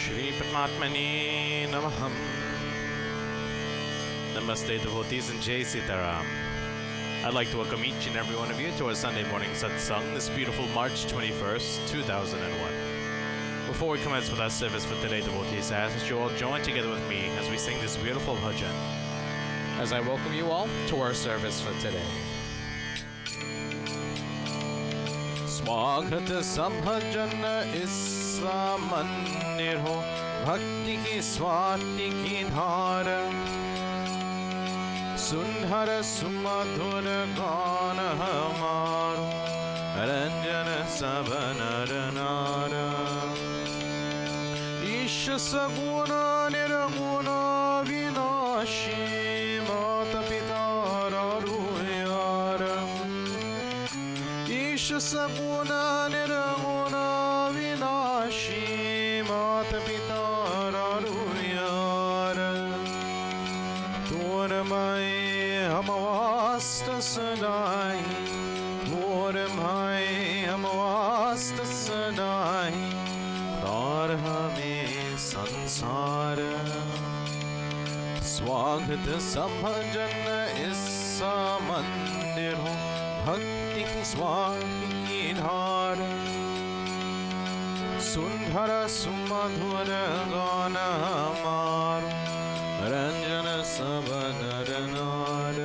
Shri Paramatmani Namaham. Namaste devotees and Jai Sita Ram. I'd like to welcome each and every one of you to our Sunday morning satsang this beautiful March 21st, 2001. Before we commence with our service for today, devotees, I ask that you all join together with me as we sing this beautiful bhajan. As I welcome you all to our service for today. स्वागत संभजन इस मंदिर हो भक्ति की स्वाति की धार सुंदर सुमधुर गान हमारो रंजन सब नर नार ईश सगुण निर्गुण विनाशी माता पिता सगुण निर्गुण विनाशी माता पिता यार तोर माए हम वास्त सदाई तोर माए हम वास्त सदाई तार हमें संसार स्वागत समझन इस मंदिर हो भक्ति की स्वाति की धार सुंदर सुमधुर गान हमारो रंजन सब नर नार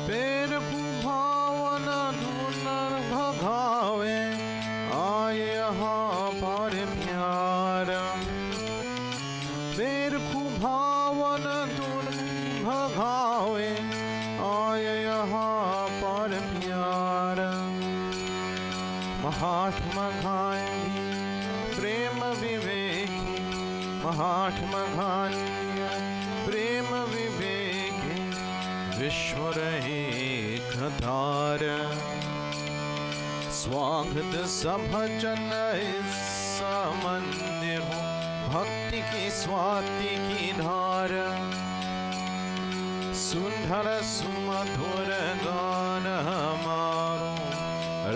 पैर कुभावन धुन भगावे आए यहाँ पर प्यार पैर कुभावन धुन भगावे आए यहाँ पर प्यार महात्मा गांधी प्रेम विवेकी महात्मा गांधी प्रेम विवेकी विश्व एक धार स्वागत सभजन इस मंदिर हो भक्ति की स्वाति की धार सुंदर सुमधुर गान हमारो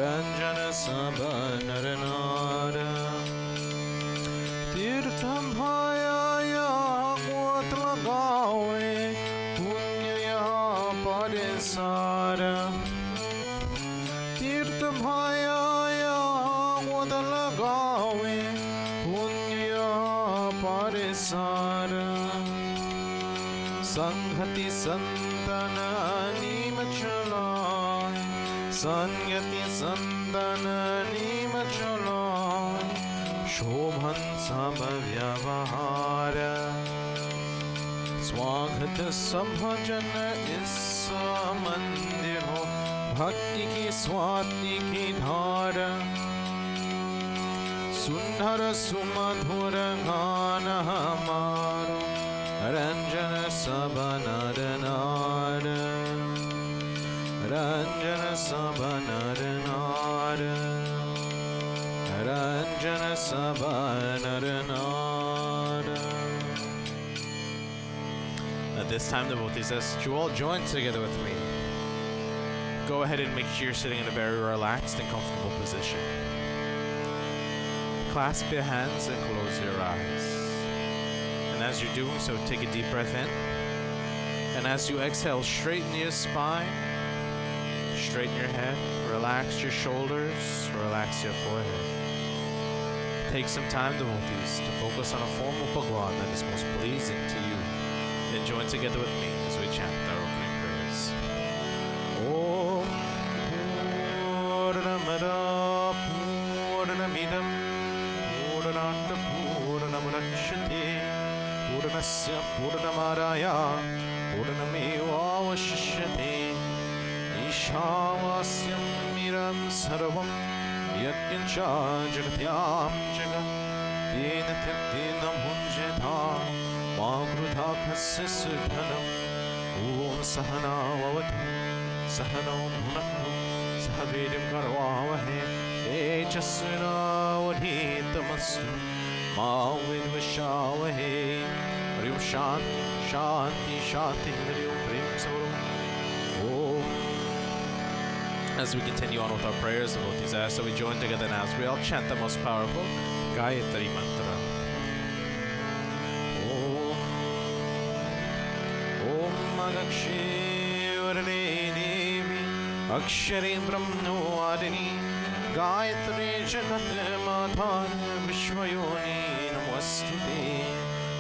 रंजन सब नर नार तीर्थ भाया गोत लगावे पुण्य यहाँ पर सार तीर्थ भाया गोत लगावे पुण्य यहाँ पर सार संगति संतन नीम चलाए संगति संतन नीम चलाए शोभन सब व्यवहार स्वागत सभजन इस मंदिर हो भक्ति की स्वाति की धार सुंदर सुमधुर गान हमारो रंजन सब नर नार रंजन सब नर नार रंजन सब नर नार. At this time, the devotees ask that you all join together with me. Go ahead and make sure you're sitting in a very relaxed and comfortable position. Clasp your hands and close your eyes. And as you're doing so, take a deep breath in. And as you exhale, straighten your spine, straighten your head, relax your shoulders, relax your forehead. Take some time, devotees, to focus on a form of Bhagwan that is most pleasing to you. Then join together with me as we chant our opening prayers. Om Purnamada Purnamidam Purnata Purnamudachyate Purnasya Purnamaraya Purnamevavashishyate Ishavasyam Miram Sarvam Yatkincha Jagatyam Jagat Tena Tyaktina Munjeta Magrudha Khasya Sudhanam Om Sahana Vavatu Sahano Bhunaktu Sahavirim Karvavahe Tejasvina Vadhitamastu Ma Vidvashavahe Harium Shanti Shanti Shanti Harium Prem Sauro. As we continue on with our prayers, devotees, I ask that we join together now as we all chant the most powerful Gayatri Mantra. Om Magakshe Varade Devi Akshare Brahmavadini Gayatri Jagat Madhar Vishwayoni Namostute.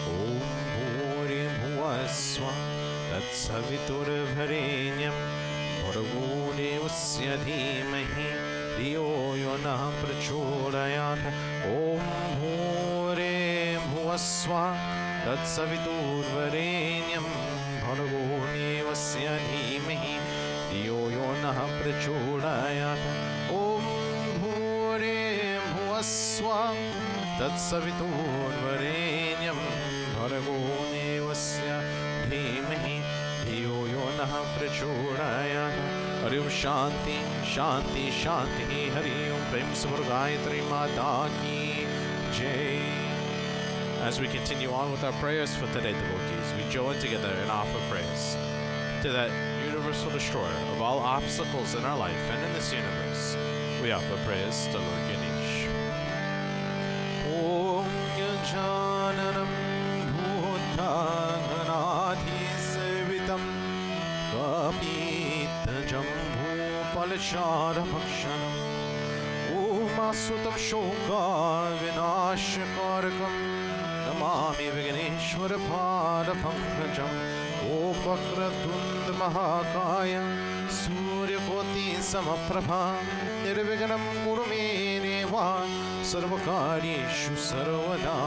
Om Bhuri Bhuvaswa Tatsavitur Bharenyam Bhargo Devasya Dhimahi Dhiyo Yona Prachodayat. Om Bhuri Bhuvaswa Tatsavitur Bharenyam Bhargo Devasya Dhimahi Dhiyo Yona Prachodayat. Om Bhuri Bhuvaswa Tatsavitur Bharenyam Bhargo Devasya Dhimahi Dhiyo Yona Prachodayat. Hari Om Shanti Shanti Shanti. Hari Om Prem Gayatri Mata Ki Jai. As we continue on with our prayers for today, devotees, we join together and offer prayers to that universal destroyer of all obstacles in our life and in this universe. We offer prayers to Lord Ganesh. Om Gajananam Bhutaganathi Sevitam Kapita Jambhu Palashara Bhakshanam Om Asutam Shoka Vinashakarakam Namami Vigneshwara Pada Pankajam. Om Vakratund Mahakaya Surya Koti Samaprabha Nirviganam Kurume Deva Sarvakarishu Sarvada.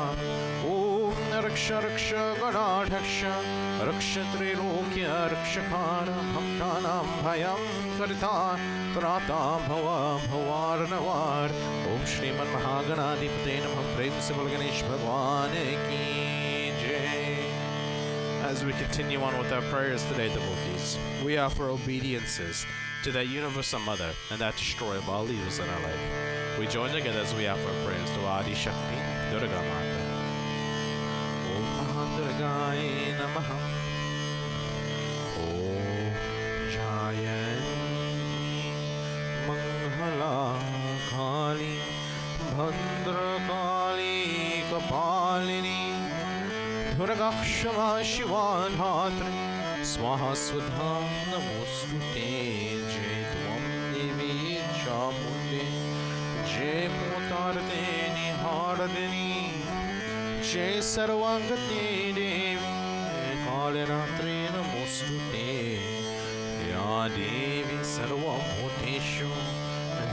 Om Raksha Raksha Ganadhaksha Raksha Trilokya Rakshakara Bhaktanam Bhayam Karita Trata Bhava Bhavarnavar. Om Shriman Mahaganadipate Namah. Prem Sival Ganesh Bhagwan Ki Jai. As we continue on with our prayers today, devotees, we offer obediences to that universal mother and that destroyer of all evils in our life. We join together as we offer prayers to Adi Shakti Durga Mata. Om Mahadurgaye Namaha. Om Jayani Mangala Kali Bhandra Kali Kapalini Durga Kshama Shiva Dhatri Swaha Swudha Namostute. Jai Tvam Devi Chamunde Jai Potarde Nihardani Jai Sarvangati Devi Kaliratri Namostute. Ya Devi Sarvabhuteshu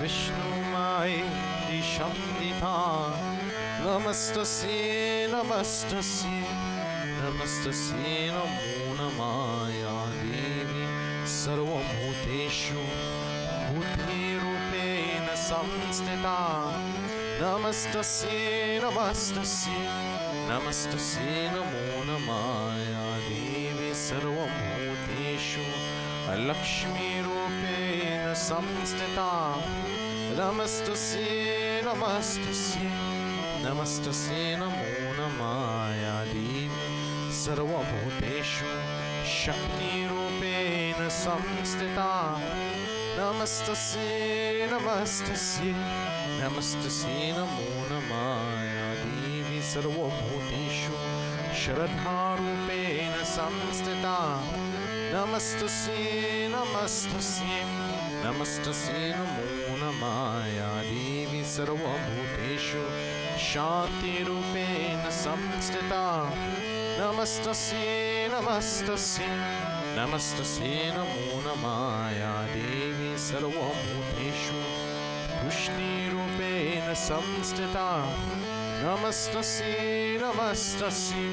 Vishnu Mai Dishamdita. Namastasye Namastasye Namastasye Namo Namaya Devi Sarvabhuteshu Bhutirupena Samstita. Namastasye Namastasye Namastasye Namo Namaya Devi Sarvabhuteshu Lakshmi Rupena Samstita. Namastasye Namastasye Namastasye Namo Namaya Devi Sarvabhuteshu Shakti Rupena Samstita. Namastasye Namastasye Namastasye Namo Namaya Devi Sarvabhuteshu Shraddha Rupena Samstita. Namastasye Namastasye Namastasye Namo Namaya Devi Sarvabhuteshu Shanti Rupena Samstita. Namastasye Namastasye Namastasye Namo Namaya Devi Sarvabhuteshu Pushti Rupena Samstita. Namastasye Namastasye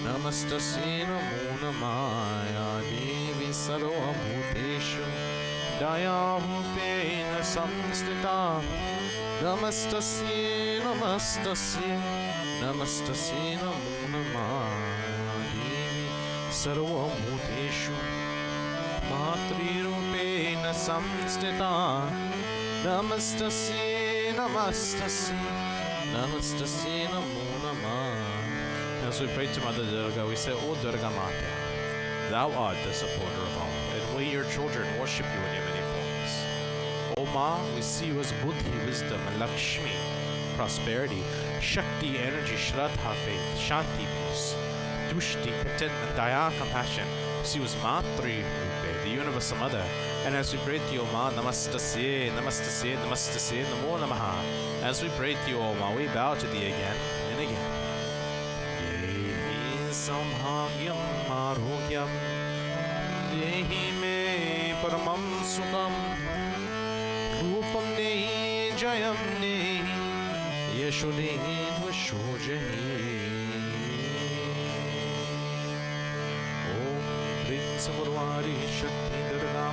Namastasye Namo Namaya Devi Sarvabhuteshu Daya Rupena Samstita. Namastasye Namastasye Namastasye Namo Namaya Devi Sarvabhuteshu Matri Rupena Samstita. Namastasye Namastasye Namastasye Namo Namah. As we pray to Mother Durga, we say, O Durga Mata, Thou art the supporter of all, and we, your children, worship you in your many forms. O Ma, we see you as Buddhi, wisdom, and Lakshmi, prosperity, Shakti, energy, Shraddha, faith, Shanti, peace, Tushti, contentment, Daya, compassion. She was Matri Rupe, the universal mother. And as we pray to you, Ma, Namastasye, Namastasye, Namastasye, Namo Namaha. As we pray to you, Ma, we bow to thee again and again. Dehi Samhagyam Arogyam, Dehi Me Paramam Sukham, Rupam Nehi Jayam Nehi, Yeshu Nehi Vasho Jahi. Samurwari Shakti Durga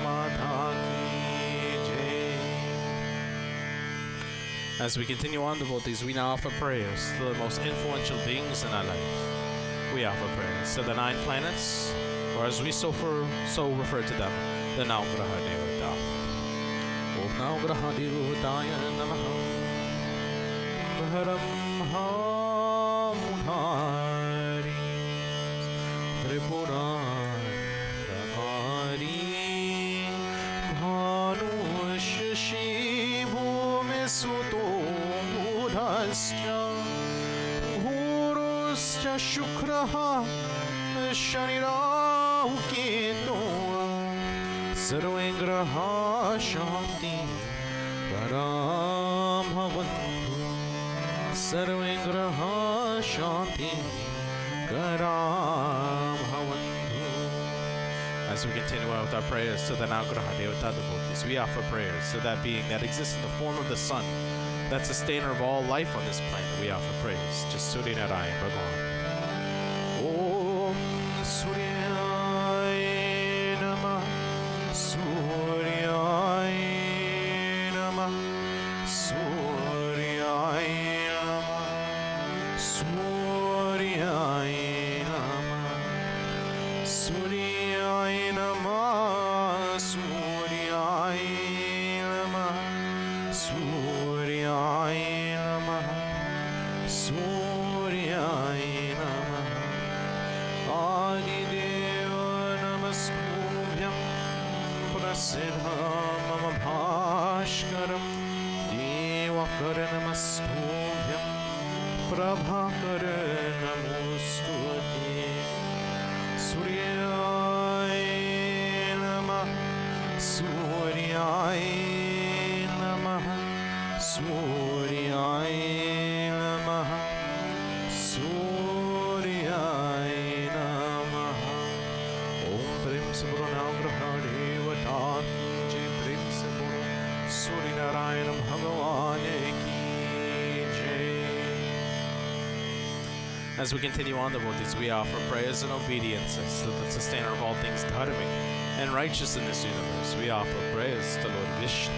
As we continue on, devotees, we now offer prayers to the most influential beings in our life. We offer prayers to the 9 planets, or as we so refer to them, the Navgraha Devata. Om Navgraha Devataya Namaha. Bharam Hamudhari Tripura Guruscha Shukraha Shanirahu Ketu Sarvengraha Shanti Param Havantu Sarvengraha Shanti Karam Havantu. As we continue on with our prayers to the Navgraha Devata devotees, we offer prayers to that being that exists in the form of the sun, that sustainer of all life on this planet. We offer praise to Surya Narayan Bhagavan. Om Suryaya Namah, Suryaya Namah, Suryaya Namah, Suryaya Namah, Suryaya Namah, Suryaya Namah, Suryaya Namah, Suryaya Namah. Adideva Namaskubhyam Prasiddham Mama Bhashkaram Devakara Namaskubhyam Prabhakara Namostute. Suryaya Namah, Suryaya Namah, Suryaya Namah, Suryaya Namah. Om Prem Saburo Navgraha Devata Jai Prem Saburo Surya Narayan Bhagavan Ki Jai. As we continue on, devotees, we offer prayers and obediences to the sustainer of all things dharmic and righteous in this universe. We offer prayers to Lord Vishnu.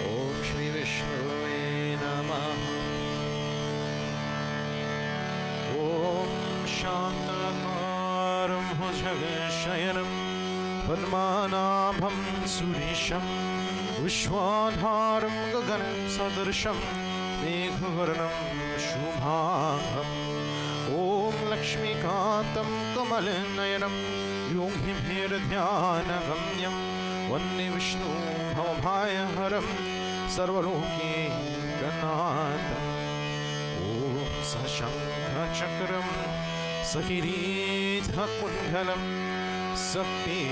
Om Shri Vishnu Namah. Om Shantakaram Bhujaveshayanam Padmanabham Surisham Vishwadharam Gaganam Sadarsham Meghvarnam Shubhagam. Om Lakshmi Kantam Kamalnayanam Yogim Hirdhyanagamyam Vande Vishnu Bhavabhayaharam Sarvaloki Ganatam. Om Sashankha Chakram Sakiritha Kundhalam Sakti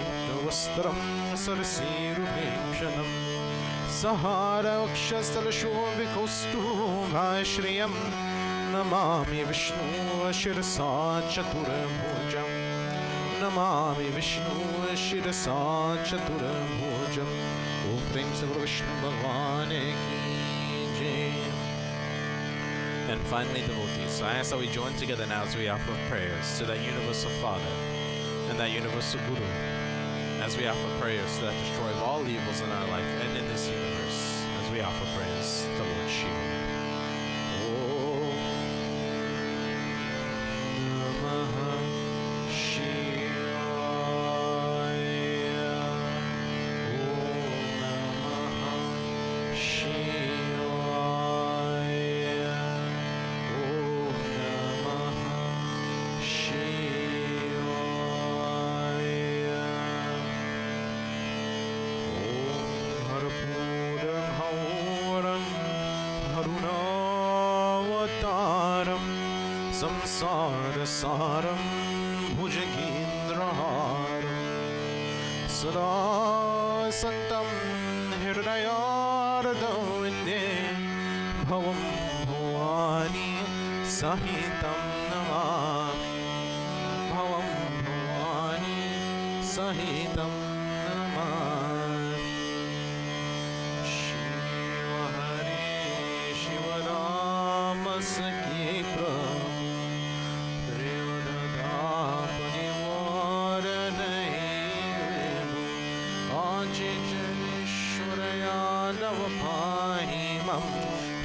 Vastram Sarasirubhekshanam Sahara Akshastalashobhikostu Bhashriyam. Namami Vishnu Shirasa Chaturabhujam. Namami Vishnu Shirasa Chaturabhujam. Om Prem Saburo Vishnu Bhagavan Ki Jai. And finally, devotees, so I ask that we join together now as we offer prayers to that universal Father and that universal Guru, as we offer prayers to that destroyer of all evils in our life and in this universe, as we offer prayers to Lord Shiva. Haruna संसारसारं भुजगेन्द्रहारं सदा सन्तं हृदयार्दविन्दे भवं भवानी सहितं नमामि भवं भवानी सहितं नमामि शिव हरे शिव राम सखे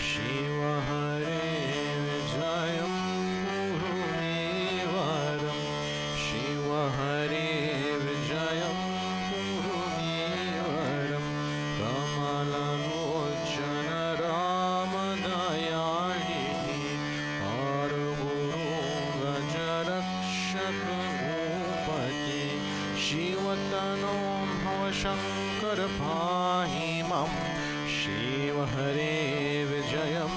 शिव हरे विजयं गुरुमेवरं शिव हरे विजयं गुरुमेवरं कमललोचन रामदयानिधि हरगुरु गजरक्षक भूपति शिवतनो भवशङ्कर पाहि मां शिव हरे विजयं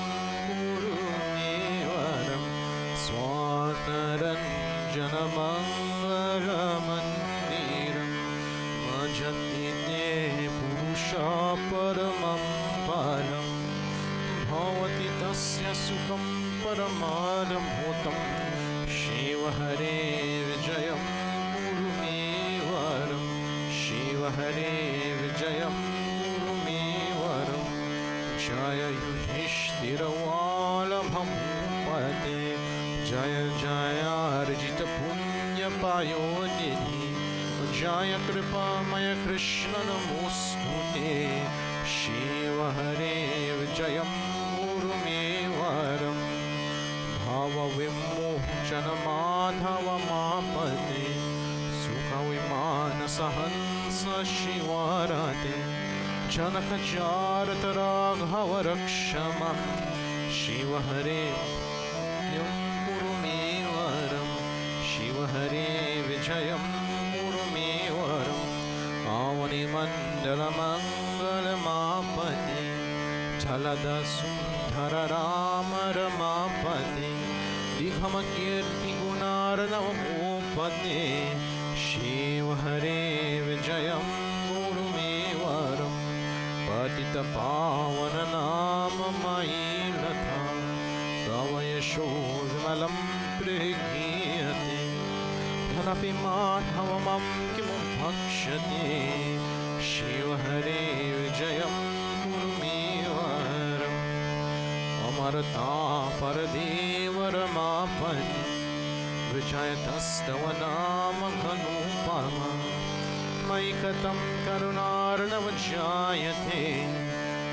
गुरुमेवरं स्वानरञ्जनमङ्गलमन्दिरं भजति ते पुरुषा परमं परं भवति तस्य सुखं परमानुभूतं शिव हरे विजयं गुरुमेवरं शिव हरे विजयं जय युधिष्ठिरवालभूपते जय जयार्जित पुण्यपायोनिधि जय कृपामय कृष्ण नमोऽस्तुते शिव हरे विजयं गुरुमेवरं भवविमोचन माधव मापते सुखविमानसहंस शिवरते जनकजारत राघव रक्षमं शिव हरे विजयं गुरुमेवरं शिव हरे विजयं गुरुमेवरं आवनिमण्डलमङ्गलमापते जलदसुन्धर राम रमापते दिघमकीर्तिगुणार्णवभूपते शिव हरे विजयं गुरुमेवरं पतितपावन नाम मयीलता तव यशो विमलं प्रगीयते धनपि माधवमं किमु भक्ष्यते शिव हरे विजयं गुरुमेवरम् अमरतापरदेव रमापति विजयतस्तव नाम घनोपमा मयि कथं करुणार्णव जायते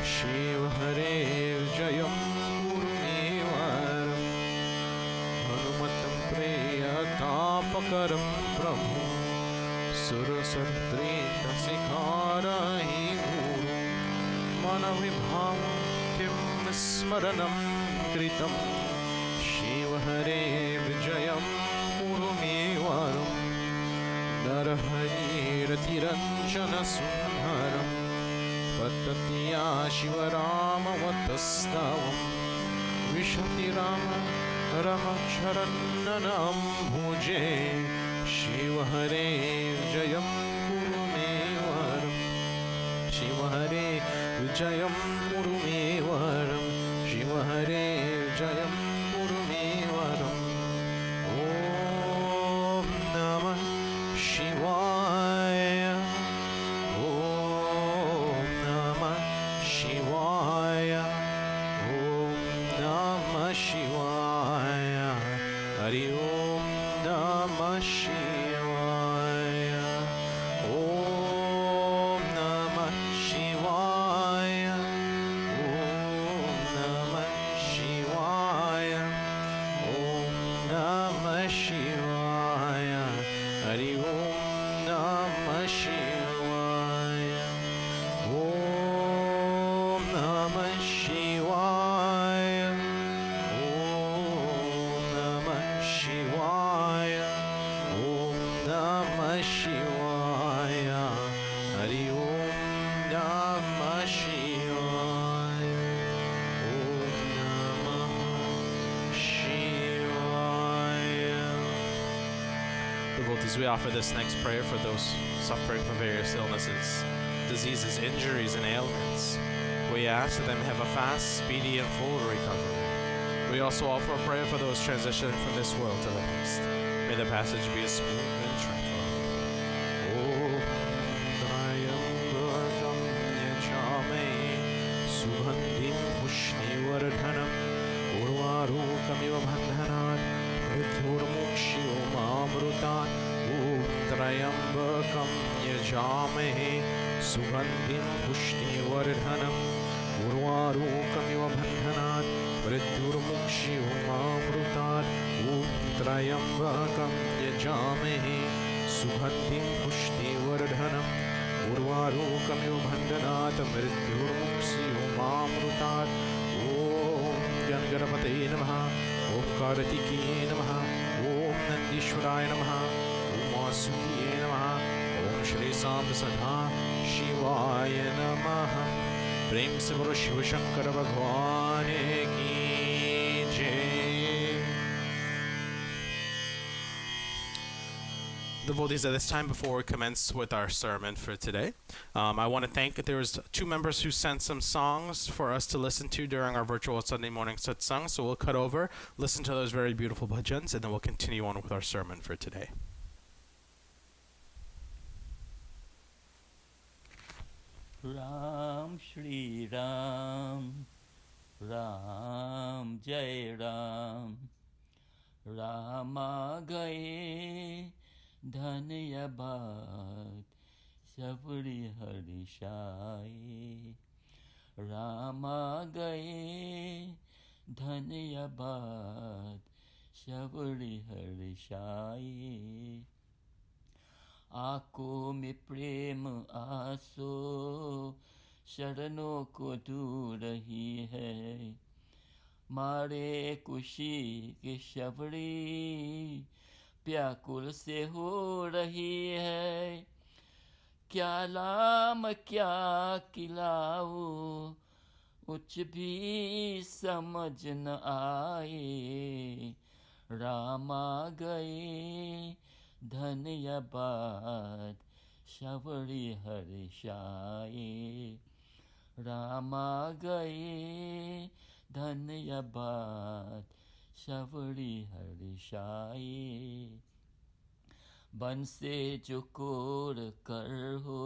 शिव हरे विजयं गुरुमेवरं हनुमतं प्रेयतापकरं प्रभु सुरसत्रेतशिखारहि गुरु मनविभावं किं स्मरणं कृतं शिव हरे विजयं गुरुमेवरम् नरहरिरतिरञ्जनसुन्दरं पतत्या शिवरामवतस्तवं विशति राम रमचरन्ननं भुजे शिव हरे विजयं गुरुमेवरं शिव हरे विजयं गुरुमेवरं शिव हरे विजयं गुरुमेवरम् ॐ नमः शिवाय ॐ नमः शिवाय ॐ नमः शिवाय हरि ओम नमः शिवाय ओम नमः शिवाय ओम नमः शिवाय ओम नमः शिवाय हरि ओम नमः शिवाय ओम नमः शिवाय ओम नमः शिवाय ओम नमः शिवाय हरि ओम नमः शिवाय ओम नमः शिवाय Devotees, we offer this next prayer for those suffering from various illnesses, diseases, injuries, and ailments. We ask that they may have a fast, speedy, and full recovery. We also offer a prayer for those transitioning from this world to the next. May the passage be a smooth and tranquil. Om Trayambakam Yajamhe Sugandhim Pushnivardhanam Urvarukamiva Bandhanat Mrityurmukshyo Mamrutat Om Trayambakam Yajamhe Sugandhim Pushnivardhanam Urvarukamiva Bandhanat Mrityurmukshyo Mamrutat Om Trayambakam Yajamhe Sugandhim Pushnivardhanam Urvarukamiva Bandhanat Mrityurmukshyo Mamrutat Om Ganganapataye Namaha Om Kartikeya Namaha Om Nandishwaraya Namaha Om Vasudevaye Namaha Om Shri Samba Sadha Shivaya Namaha प्रेम से बोलो शिव शंकर भगवान की जय. Devotees, at this time, before we commence with our sermon for today, I want to thank, there was 2 members who sent some songs for us to listen to during our virtual Sunday morning satsang. So we'll cut over, listen to those very beautiful bhajans, and then we'll continue on with our sermon for today. Ram Shri Ram, Ram Jai Ram, Rama gaye dhanya bhat, sabri harishaye. Rama gaye dhanya bhat, sabri harishaye. आंखों में प्रेम आंसू शरणों को धो रही है. मारे खुशी की शबरी व्याकुल से हो रही है. क्या लाम क्या खिलाऊं कुछ भी समझ न आए. रामा गए धन्य बात शबरी हर्षाए. रामा गए धन्य बात शबरी हर्षाए. बन से जो कोर कर हो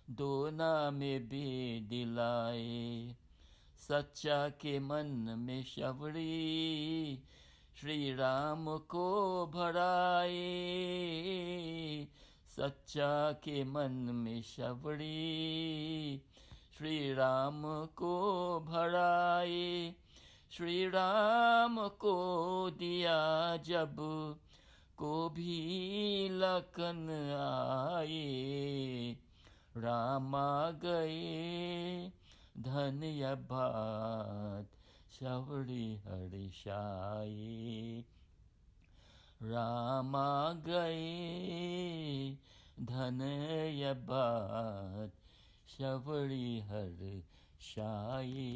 दोना में भी दिलाए. सच्चा के मन में शबरी श्री राम को भराए. सच्चा के मन में शबरी श्री राम को भराए. श्री राम को दिया जब को भी लखन आए. रामा गए धन्य बात शबरी हर्षाए. रामा गए धन्य बात Shabari हर्षाए.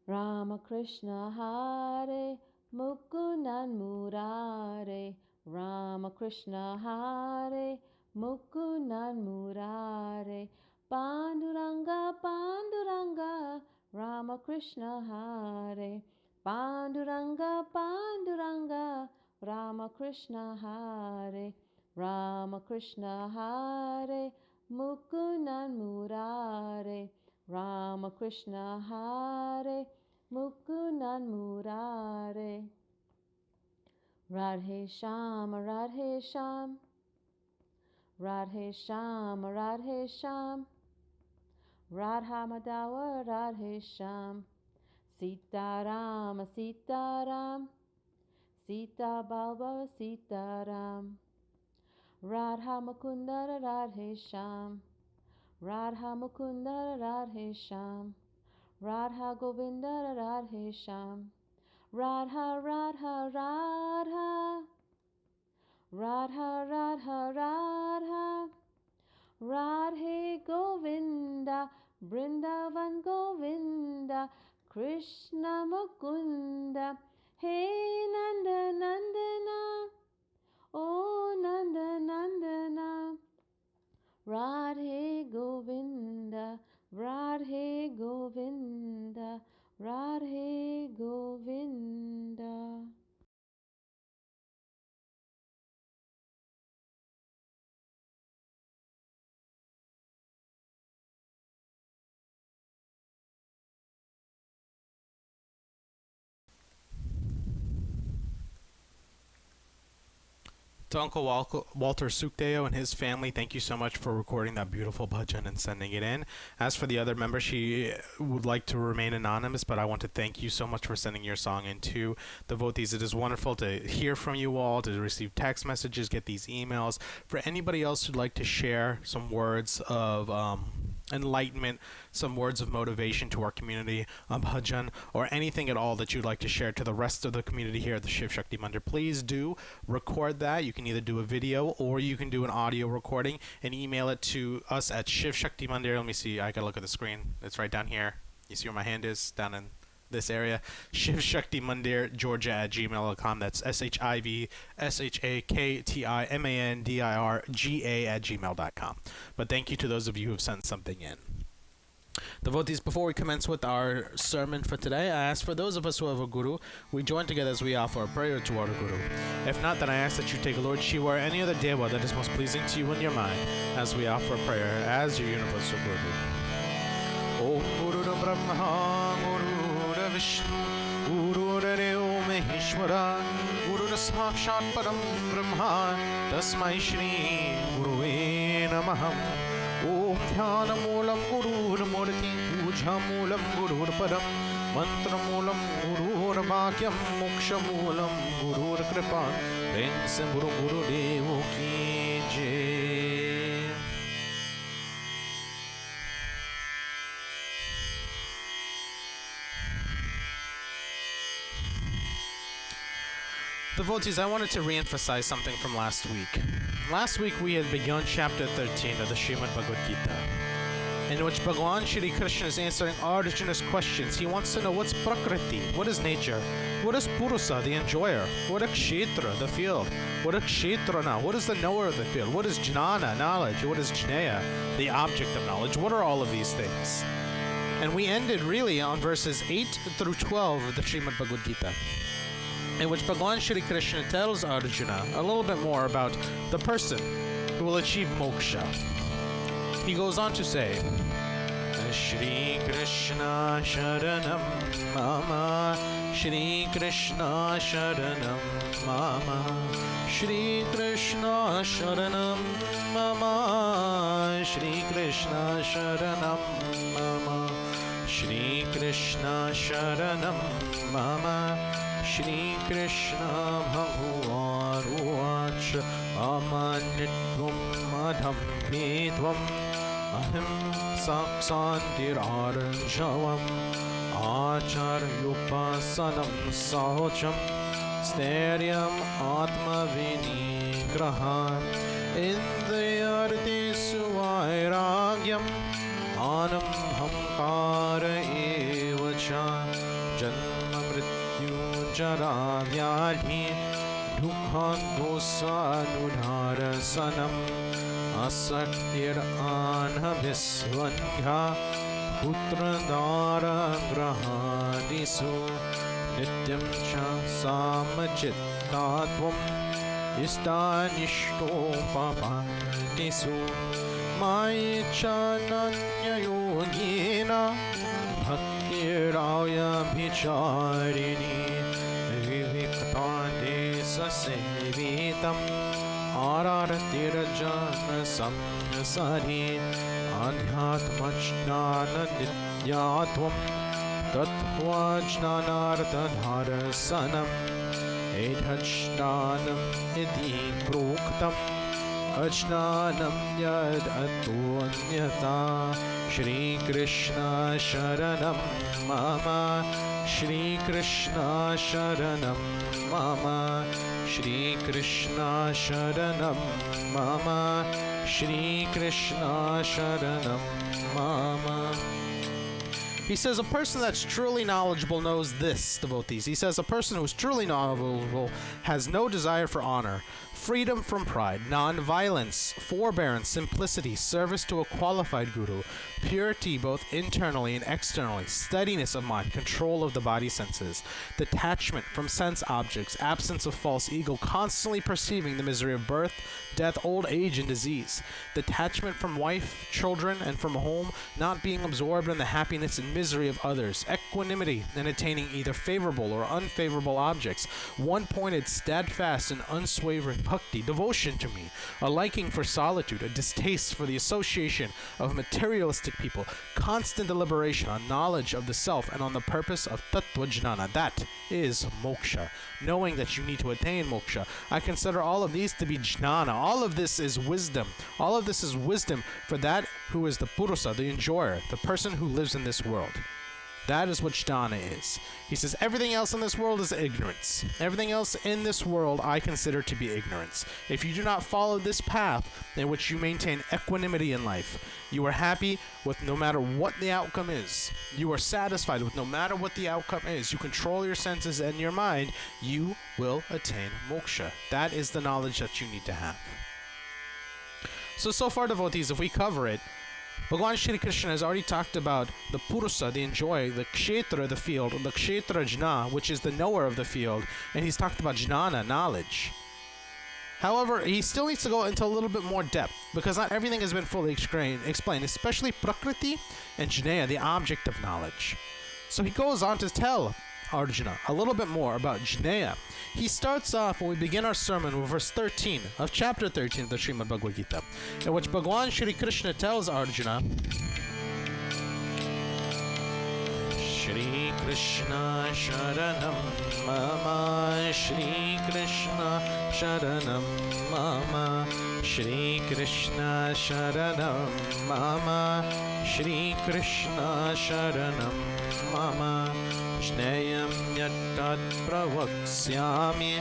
Rama Krishna Hare Mukundan Murare. Rama Krishna Hare Mukundan Murare. Panduranga Panduranga Rama Krishna Hare. Panduranga Panduranga Rama Krishna Hare. Rama Krishna Hare Mukundan Murare. Rama Krishna Hare Mukundan Murare. Radhe Sham, Radhe Sham, Radhe Sham, Radhe Sham, Radha Madhava, Radhe Sham, Sita Ram, Sita Ram, Sita Balba, Sita Ram, Radha Mukunda, Radhe Sham, Radha Mukunda, Radhe Sham, Radha Govinda, Radhe Sham, Radha Radha Radha, Radha Radha Radha, Radhe Govinda, Brindavan Govinda, Krishna Mukunda, Hey Nanda Nandana, O Nanda Nandana, Radhe Govinda, Radhe Govinda, Radhe Govinda. To Uncle Walter Sukdeo and his family, thank you so much for recording that beautiful bhajan and sending it in. As for the other member, she would like to remain anonymous, but I want to thank you so much for sending your song in to devotees. It is wonderful to hear from you all, to receive text messages, get these emails. For anybody else who'd like to share some words of enlightenment, some words of motivation to our community, bhajan, or anything at all that you'd like to share to the rest of the community here at the Shiv Shakti Mandir, please do record that. You can either do a video or you can do an audio recording and email it to us at Shiv Shakti Mandir. Let me see. I gotta look at the screen. It's right down here. You see where my hand is? Down in this area. Shiv Shakti Mandir, Georgia at gmail.com. That's SHIVSHAKTIMANDIRGA at gmail.com. But thank you to those of you who have sent something in. Devotees, before we commence with our sermon for today, I ask for those of us who have a guru, we join together as we offer a prayer to our guru. If not, then I ask that you take Lord Shiva or any other deva that is most pleasing to you in your mind as we offer a prayer as your universal guru. Om Guru Brahma Guru Vishnu Guru Deo Maheshwara Guru Sakshat Param Brahma Tasmai Shri Guruve Namah. Om Dhyana Moolam Gurur Murti Puja Moolam Gurur Param Mantra Moolam Gurur Bhakyam Moksha Moolam Gurur Kripan Prince Guru Guru Devo Ki Jai. Devotees, I wanted to re-emphasize something from last week. Last week we had begun chapter 13 of the Srimad Bhagavad Gita, in which Bhagavan Shri Krishna is answering Arjuna's questions. He wants to know what's Prakriti, what is nature, what is Purusa, the enjoyer, what is Kshetra, the field, what is Kshetrana, what is the knower of the field, what is Jnana, knowledge, what is Jnaya, the object of knowledge, what are all of these things? And we ended really on verses 8 through 12 of the Srimad Bhagavad Gita, in which Bhagavan Shri Krishna tells Arjuna a little bit more about the person who will achieve moksha. He goes on to say, Shri Krishna Sharanam Mama, Shri Krishna Sharanam Mama, Shri Krishna Sharanam Mama, Shri Krishna Sharanam Mama, Shri Krishna Sharanam Mama, Shri Krishna Bhagavan Uvacha Amanitvam Madham Vedvam Ahim Saksantirarjavam Acharyupasanam Saucham Steryam Atma Vinigrahan Indriyarti Suvairagyam Anam Hamkara Evacha Janma Mrityu Jara Vyadhi Dukhandosanudharasanam Asaktir Anhabhisvangha Putradara Grahadisu Nityam Cha Samachitatvam Istanishto Papatisu Maichananya Yogina Bhaktiraya Bhicharini Viviktande Sasevitam Araratirajana Samyasari Adhyatmajnana Nityatvam Tattvajnanartadharasanam Edhajnanam Iti Proktam Ajnanam Yad Atonyata Shri Krishna Sharanam Mama Shri Krishna Sharanam Mama Shri Krishna Sharanam Mama Shri Krishna Sharanam Mama He says a person that's truly knowledgeable knows this, devotees. He says a person who's truly knowledgeable has no desire for honor, freedom from pride, non-violence, forbearance, simplicity, service to a qualified guru, purity both internally and externally, steadiness of mind, control of the body senses, detachment from sense objects, absence of false ego, constantly perceiving the misery of birth, death, old age, and disease, detachment from wife, children, and from home, not being absorbed in the happiness and misery of others, equanimity in attaining either favorable or unfavorable objects, one-pointed, steadfast, and unswavering bhakti, devotion to me, a liking for solitude, a distaste for the association of materialistic people, constant deliberation on knowledge of the self and on the purpose of tattva jnana. That is moksha. Knowing that you need to attain moksha. I consider all of these to be jnana. All of this is wisdom. All of this is wisdom for that who is the purusa, the enjoyer, the person who lives in this world. That is what jnana is. He says everything else in this world is ignorance. Everything else in this world I consider to be ignorance. If you do not follow this path in which you maintain equanimity in life, you are happy with no matter what the outcome is. You are satisfied with no matter what the outcome is. You control your senses and your mind, you will attain moksha. That is the knowledge that you need to have. So far, devotees, if we cover it, Bhagavan Shri Krishna has already talked about the Purusa, the enjoyer, the Kshetra, the field, the Kshetra Jna, which is the knower of the field, and he's talked about Jnana, knowledge. However, he still needs to go into a little bit more depth, because not everything has been fully explained, especially Prakriti and Jnana, the object of knowledge. So he goes on to tell Arjuna a little bit more about Jnana. He starts off when we begin our sermon with verse 13 of chapter 13 of the Srimad Bhagavad Gita, in which Bhagavan Shri Krishna tells Arjuna, Shri Krishna Sharanam Mama, Shri Krishna Sharanam Mama, Shri Krishna Sharanam Mama, Shri Krishna Sharanam Mama, Jnayam Yattat Pravaksyami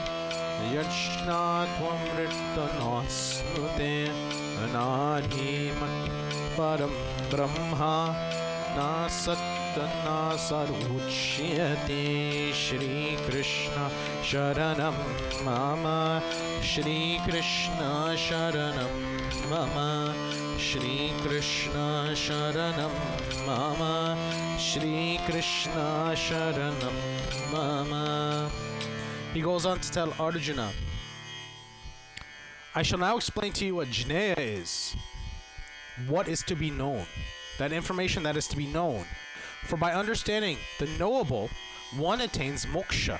Yajnatvam Anadhimat Param Brahma Nasatana Saruchyate. Shri Krishna Sharanam Mama, Shri Krishna Sharanam Mama, Shri Krishna Sharanam Mama, Shri Krishna Sharanam Mama. He goes on to tell Arjuna, I shall now explain to you what Jnana is, what is to be known, that information that is to be known. For by understanding the knowable, one attains moksha.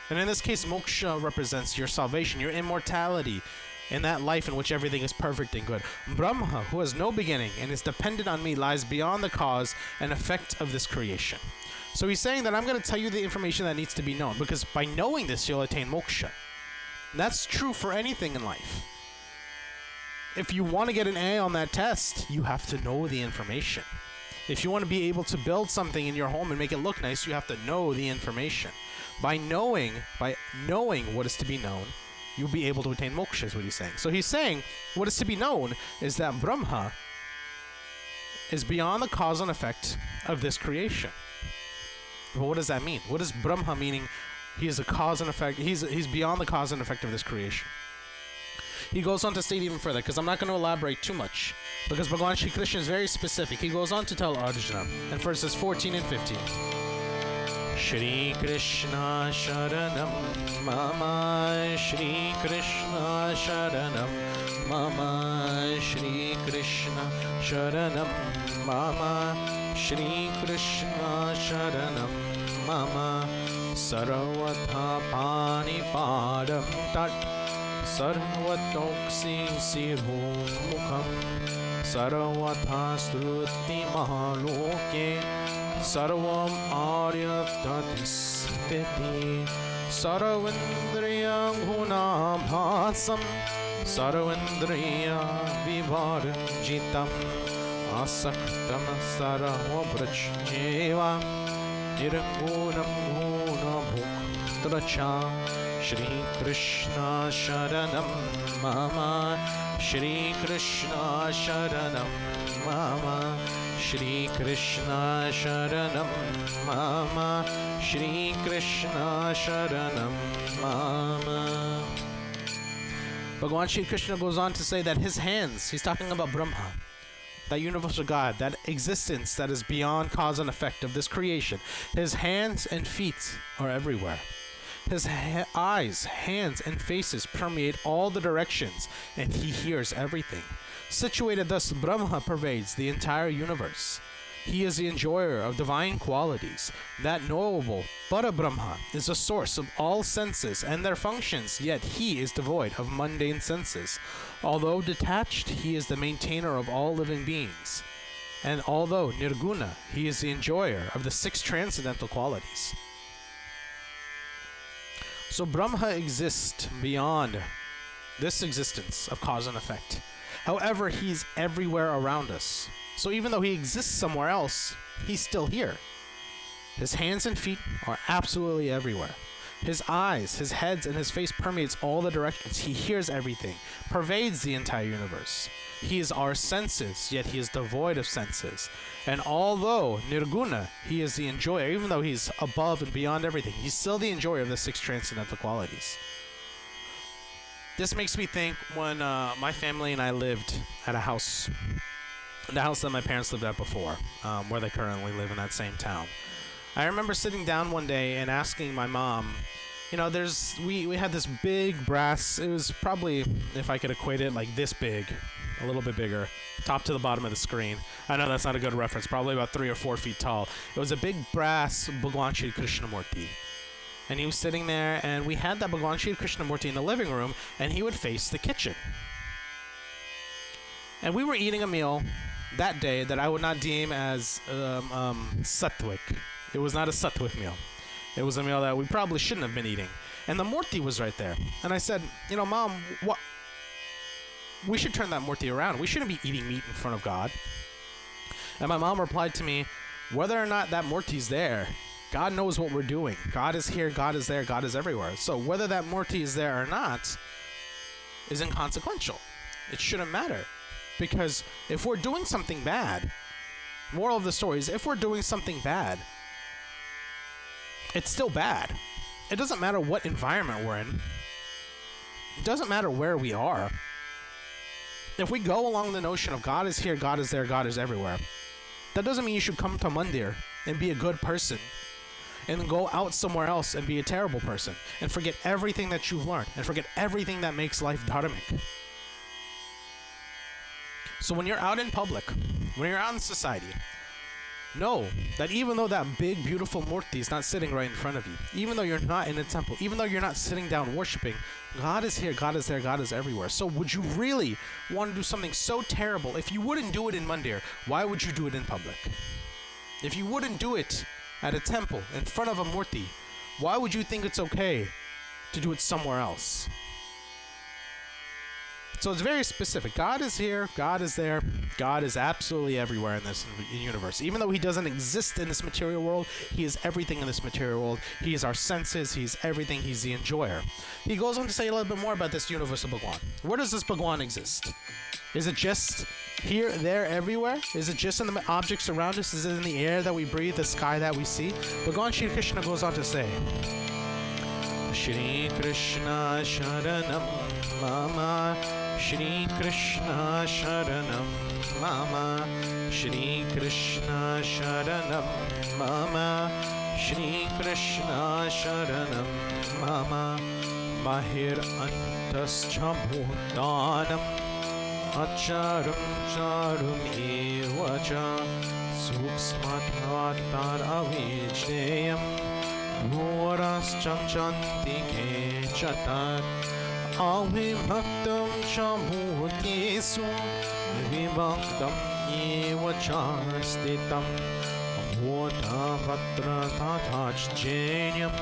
And in this case, moksha represents your salvation, your immortality, in that life in which everything is perfect and good. Brahma, who has no beginning and is dependent on me, lies beyond the cause and effect of this creation. So he's saying that I'm going to tell you the information that needs to be known, because by knowing this, you'll attain moksha. And that's true for anything in life. If you want to get an A on that test, you have to know the information. If you want to be able to build something in your home and make it look nice, you have to know the information. By knowing what is to be known, you'll be able to attain moksha, is what he's saying. So he's saying what is to be known is that Brahma is beyond the cause and effect of this creation. But what does that mean? What is Brahma meaning? He is a cause and effect. He's beyond the cause and effect of this creation. He goes on to state even further, because I'm not going to elaborate too much, because Bhagavan Shri Krishna is very specific. He goes on to tell Arjuna in verses 14 and 15. Shri Krishna Sharanam Mama, Shri Krishna Sharanam Mama, Shri Krishna Sharanam Mama, Shri Krishna Sharanam Mama, Sarvatha Panipadam Tat Sarvatoksi Sirho Mukham, Sarvatha Sruti Mahaloke, Sarvam Arya Tatisthiti, Sarvendriya Guna Bhasam, Sarvendriya Vivarjitam, Asaktam Sarva Brajjeva, Nirgunam Guna Bhuktracha. Shri Krishna Sharanam Mama, Shri Krishna Sharanam Mama, Shri Krishna Sharanam Mama. Shri Krishna Sharanam Mama. Bhagavan Shri Krishna goes on to say that his hands, he's talking about Brahma, that universal God, that existence that is beyond cause and effect of this creation. His hands and feet are everywhere. His eyes, hands, and faces permeate all the directions, and he hears everything. Situated thus, Brahma pervades the entire universe. He is the enjoyer of divine qualities. That knowable Para Brahma is the source of all senses and their functions, yet he is devoid of mundane senses. Although detached, he is the maintainer of all living beings. And although Nirguna, he is the enjoyer of the 6 transcendental qualities. So Brahma exists beyond this existence of cause and effect. However, he's everywhere around us. So even though he exists somewhere else, he's still here. His hands and feet are absolutely everywhere. His eyes, his head, and his face permeates all the directions. He hears everything, pervades the entire universe. He is our senses, yet he is devoid of senses. And although Nirguna, he is the enjoyer, even though he's above and beyond everything, he's still the enjoyer of the 6 transcendental qualities. This makes me think when my family and I lived at a house, the house that my parents lived at before, where they currently live in that same town. I remember sitting down one day and asking my mom, you know, we had this big brass, it was probably, if I could equate it, like this big, a little bit bigger, top to the bottom of the screen. I know that's not a good reference, probably about 3 or 4 feet tall. It was a big brass Bhagwan Shri Krishna Murti. And he was sitting there, and we had that Bhagwan Shri Krishna Murti in the living room, and he would face the kitchen. And we were eating a meal that day that I would not deem as sattvic. It was not a sattvic meal. It was a meal that we probably shouldn't have been eating. And the Murti was right there. And I said, you know, Mom, what? We should turn that Murti around. We shouldn't be eating meat in front of God. And my mom replied to me, whether or not that Murti's there, God knows what we're doing. God is here, God is there, God is everywhere. So whether that Murti is there or not is inconsequential. It shouldn't matter. Because if we're doing something bad, moral of the story is if we're doing something bad, it's still bad. It doesn't matter what environment we're in. It doesn't matter where we are. If we go along the notion of God is here, God is there, God is everywhere, that doesn't mean you should come to Mandir and be a good person and go out somewhere else and be a terrible person and forget everything that you've learned and forget everything that makes life dharmic. So when you're out in public, when you're out in society, know that even though that big, beautiful Murti is not sitting right in front of you, even though you're not in a temple, even though you're not sitting down worshiping, God is here, God is there, God is everywhere. So would you really want to do something so terrible? If you wouldn't do it in Mandir, why would you do it in public? If you wouldn't do it at a temple in front of a Murti, why would you think it's okay to do it somewhere else? So it's very specific. God is here, God is there, God is absolutely everywhere in this universe. Even though he doesn't exist in this material world, he is everything in this material world. He is our senses, he's everything, he's the enjoyer. He goes on to say a little bit more about this universal Bhagwan. Where does this Bhagwan exist? Is it just here, there, everywhere? Is it just in the objects around us? Is it in the air that we breathe, the sky that we see? Bhagwan Shri Krishna goes on to say, Shri Krishna Sharanam Mama, Shri Krishna Sharanam Mama, Shri Krishna Sharanam Mama, Shri Krishna Sharanam Mama, Mahir Antascha Bhutanam, Acharam Charum Evacha, Suksmatmatar Avijneyam, Moras Chanchanti Ke Chatat, Avibhaktam Shamurtisu, Vibhaktam Evacha Stitam, Vota Vatra Tatachjenyam,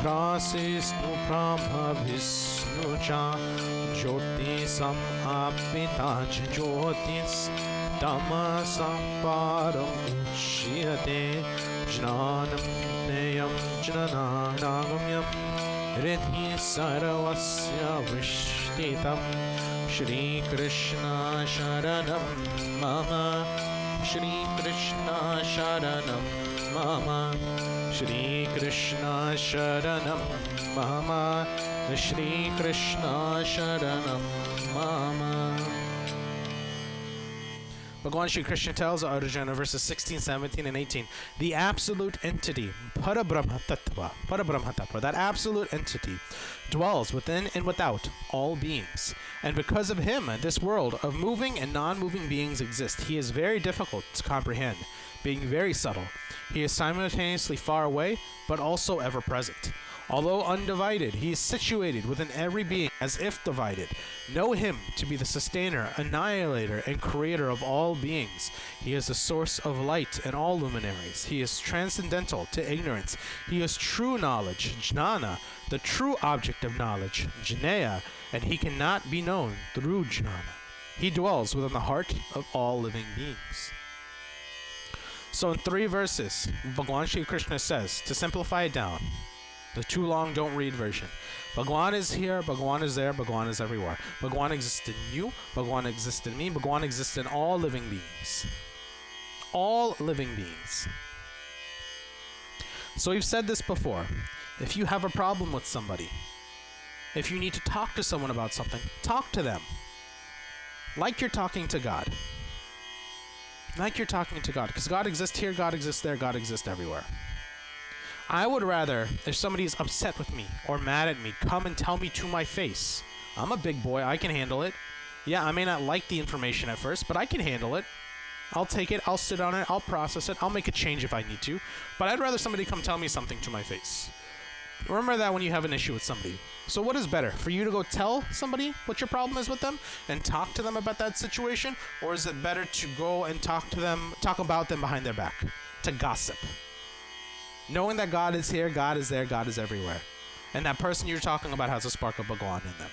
Rasis Nuprabhavisnucha, Jyotisam Apitach Jyotis, Tamasam Param Uchyate, Jnanam Neyam Jnananagamyam, Riddhi Sarvasya Vishtitam, Shri Krishna Sharanam Mama, Shri Krishna Sharanam Mama. Shri Krishna Sharanam Mama. Shri Krishna Sharanam Mama. Bhagavan Shri Krishna tells Arjuna, verses 16, 17, and 18, the absolute entity, Parabrahma Tattva, that absolute entity, dwells within and without all beings. And because of him, this world of moving and non-moving beings exists. He is very difficult to comprehend, being very subtle. He is simultaneously far away, but also ever present. Although undivided, he is situated within every being as if divided. Know him to be the sustainer, annihilator, and creator of all beings. He is the source of light in all luminaries. He is transcendental to ignorance. He is true knowledge, jnana, the true object of knowledge, jnaya, and he cannot be known through jnana. He dwells within the heart of all living beings. So in 3 verses, Bhagavan Shri Krishna says, to simplify it down, the too long don't read version. Bhagwan is here, Bhagwan is there, Bhagwan is everywhere. Bhagwan exists in you, Bhagwan exists in me, Bhagwan exists in all living beings. All living beings. So we've said this before. If you have a problem with somebody, if you need to talk to someone about something, talk to them. Like you're talking to God. Like you're talking to God. Because God exists here, God exists there, God exists everywhere. I would rather, if somebody is upset with me or mad at me, come and tell me to my face. I'm a big boy, I can handle it. Yeah, I may not like the information at first, but I can handle it. I'll take it, I'll sit on it, I'll process it, I'll make a change if I need to. But I'd rather somebody come tell me something to my face. Remember that when you have an issue with somebody. So what is better? For you to go tell somebody what your problem is with them and talk to them about that situation? Or is it better to go and talk about them behind their back? To gossip. Knowing that God is here, God is there, God is everywhere. And that person you're talking about has a spark of Bhagwan in them.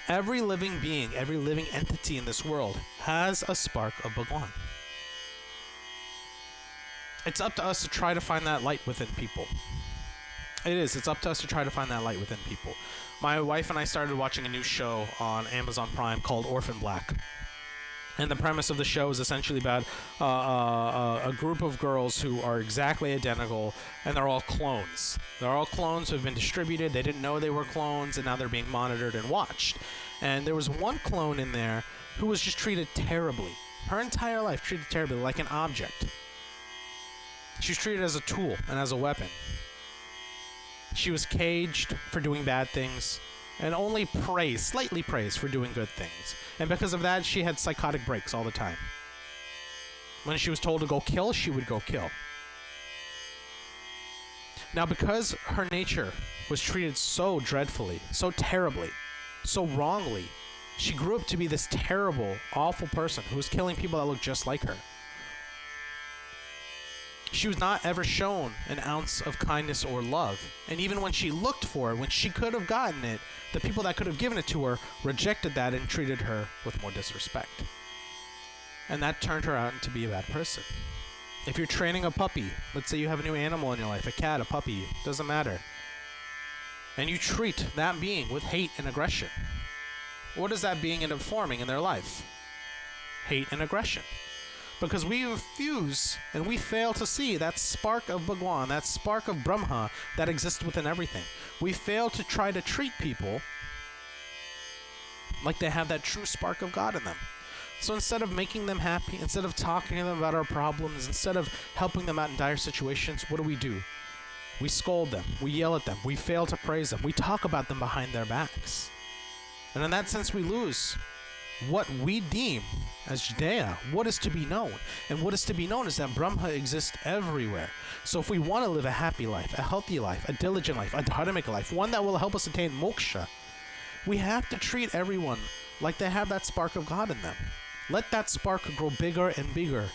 Every living being, every living entity in this world has a spark of Bhagwan. It's up to us to try to find that light within people. It is. It's up to us to try to find that light within people. My wife and I started watching a new show on Amazon Prime called Orphan Black. And the premise of the show is essentially about a group of girls who are exactly identical, and they're all clones. They're all clones who have been distributed. They didn't know they were clones, and now they're being monitored and watched. And there was one clone in there who was just treated terribly. Her entire life treated terribly, like an object. She was treated as a tool and as a weapon. She was caged for doing bad things, and only praised, slightly praised, for doing good things. And because of that, she had psychotic breaks all the time. When she was told to go kill, she would go kill. Now, because her nature was treated so dreadfully, so terribly, so wrongly, she grew up to be this terrible, awful person who was killing people that looked just like her. She was not ever shown an ounce of kindness or love. And even when she looked for it, when she could have gotten it, the people that could have given it to her rejected that and treated her with more disrespect. And that turned her out to be a bad person. If you're training a puppy, let's say you have a new animal in your life, a cat, a puppy, doesn't matter, and you treat that being with hate and aggression, what does that being end up forming in their life? Hate and aggression. Because we refuse and we fail to see that spark of Bhagwan, that spark of Brahma that exists within everything. We fail to try to treat people like they have that true spark of God in them. So instead of making them happy, instead of talking to them about our problems, instead of helping them out in dire situations, what do? We scold them, we yell at them, we fail to praise them, we talk about them behind their backs. And in that sense, we lose what we deem as Jnana, what is to be known. And what is to be known is that Brahma exists everywhere. So if we want to live a happy life, a healthy life, a diligent life, a dharmic life, one that will help us attain moksha, we have to treat everyone like they have that spark of God in them. Let that spark grow bigger and bigger.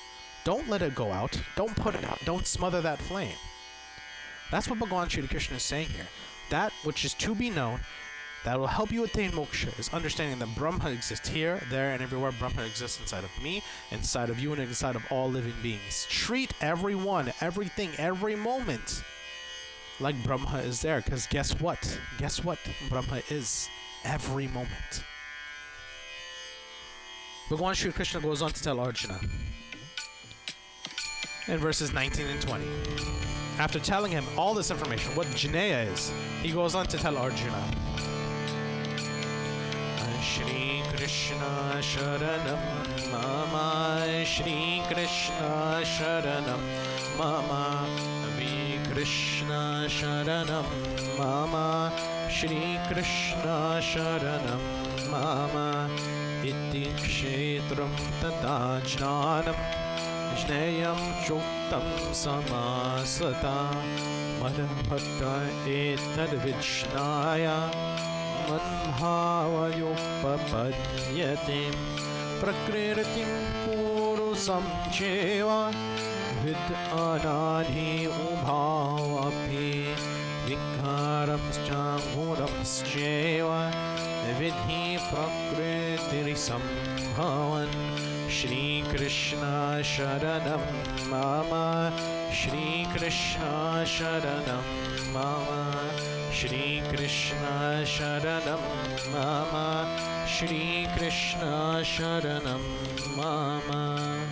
Don't let it go out. Don't put it out. Don't smother that flame. That's what Bhagavan Shri Krishna is saying here. That which is to be known, that will help you attain moksha, is understanding that Brahma exists here, there, and everywhere. Brahma exists inside of me, inside of you, and inside of all living beings. Treat everyone, everything, every moment like Brahma is there. Because guess what? Guess what? Brahma is every moment. Bhagwan Shri Krishna goes on to tell Arjuna in verses 19 and 20. After telling him all this information, what Jnana is, he goes on to tell Arjuna, Shri Krishna Sharanam Mama, Shri Krishna Sharanam Mama, Vi Krishna Sharanam Mama, Shri Krishna Sharanam Mama, Iti Kshetram Tata Jnanam, Jnayam Choktam Samasata, Madhavata Etad Vijnaya, Manbhavayopapadyate, Prakriritim Purusam Cheva, Vidanani Ubhavapi, Vikaramscha Muramscheva, Vidhi Prakritirisam Bhavan, Shri Krishna Sharanam Mama, Shri Krishna Sharanam Mama, Shri Krishna Sharanam Mama, Shri Krishna Sharanam Mama.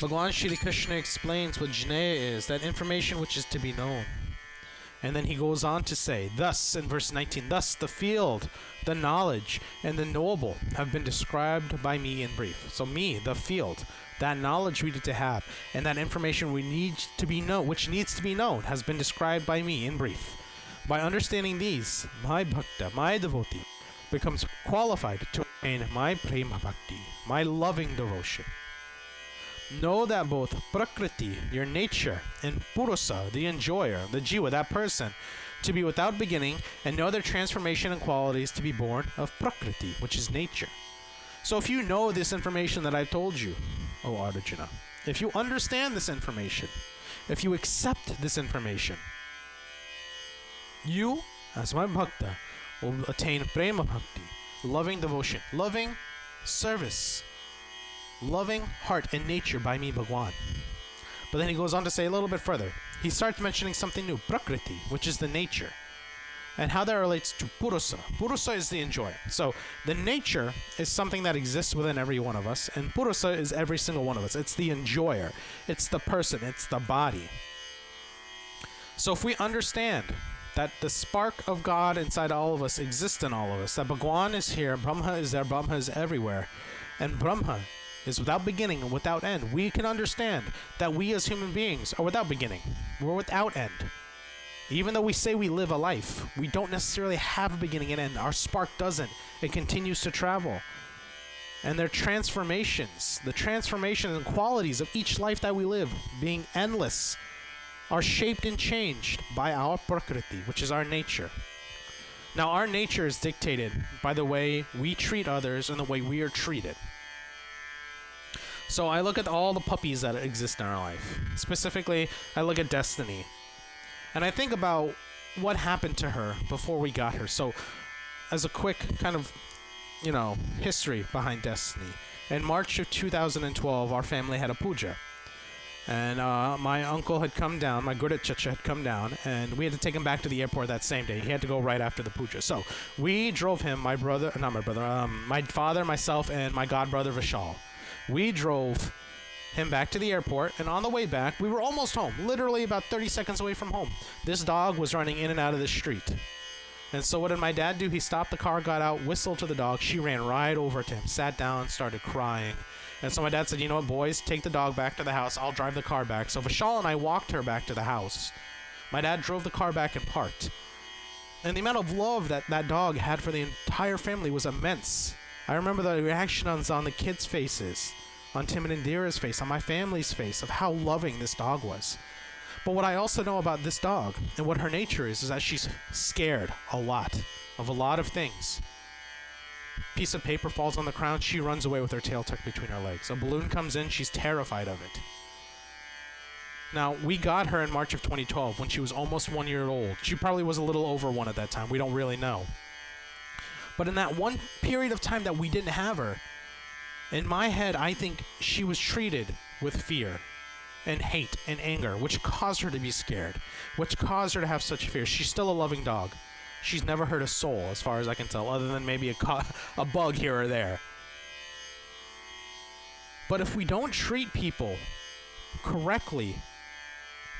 Bhagwan Shri Krishna explains what Jnana is, that information which is to be known. And then he goes on to say, thus, in verse 19, thus the field, the knowledge, and the knowable have been described by me in brief. So me, the field, that knowledge we need to have, and that information we need to be known, which needs to be known, has been described by me in brief. By understanding these, my bhakta, my devotee, becomes qualified to attain my prema bhakti, my loving devotion. Know that both Prakriti, your nature, and Purusa, the enjoyer, the Jiva, that person, to be without beginning, and know their transformation and qualities to be born of Prakriti, which is nature. So if you know this information that I've told you, O Arjuna, if you understand this information, if you accept this information, you, as my bhakta, will attain prema bhakti, loving devotion, loving service, loving heart and nature by me, Bhagwan. But then he goes on to say a little bit further. He starts mentioning something new, Prakriti, which is the nature, and how that relates to Purusa. Purusa is the enjoyer. So the nature is something that exists within every one of us, and Purusa is every single one of us. It's the enjoyer. It's the person. It's the body. So if we understand that the spark of God inside all of us exists in all of us, that Bhagwan is here, Brahma is there, Brahma is everywhere, and Brahma is without beginning and without end, we can understand that we as human beings are without beginning. We're without end. Even though we say we live a life, we don't necessarily have a beginning and end. Our spark doesn't. It continues to travel. And their transformations, the transformations and qualities of each life that we live, being endless, are shaped and changed by our Prakriti, which is our nature. Now, our nature is dictated by the way we treat others and the way we are treated. So I look at all the puppies that exist in our life. Specifically, I look at Destiny. And I think about what happened to her before we got her. So as a quick kind of, history behind Destiny. In March of 2012, our family had a puja. And my uncle had come down, my Gurudit Chacha had come down, and we had to take him back to the airport that same day. He had to go right after the puja. So we drove him, my father, myself, and my godbrother Vishal. We drove him back to the airport, and on the way back, we were almost home, literally about 30 seconds away from home. This dog was running in and out of the street. And so what did my dad do? He stopped the car, got out, whistled to the dog. She ran right over to him, sat down, started crying. And so my dad said, you know what, boys, take the dog back to the house. I'll drive the car back. So Vishal and I walked her back to the house. My dad drove the car back and parked. And the amount of love that that dog had for the entire family was immense. I remember the reaction on the kids' faces, on Tim and Indira's face, on my family's face, of how loving this dog was. But what I also know about this dog and what her nature is that she's scared a lot of things. Piece of paper falls on the ground, she runs away with her tail tucked between her legs. A balloon comes in, she's terrified of it. Now, we got her in March of 2012 when she was almost 1 year old. She probably was a little over one at that time. We don't really know. But in that one period of time that we didn't have her, in my head, I think she was treated with fear and hate and anger, which caused her to be scared, which caused her to have such fear. She's still a loving dog. she's never hurt a soul, as far as I can tell, other than maybe a bug here or there. But if we don't treat people correctly,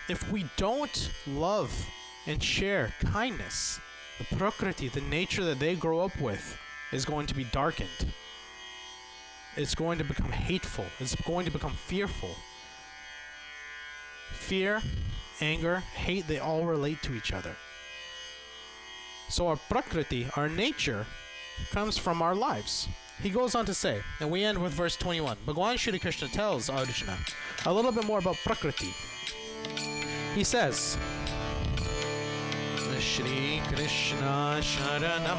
if we don't love and share kindness, the prakriti, the nature that they grow up with, is going to be darkened. It's going to become hateful. It's going to become fearful. Fear, anger, hate, they all relate to each other. So our prakriti, our nature, comes from our lives. He goes on to say, and we end with verse 21. Bhagavan Shri Krishna tells Arjuna a little bit more about prakriti. He says, Shri Krishna Sharanam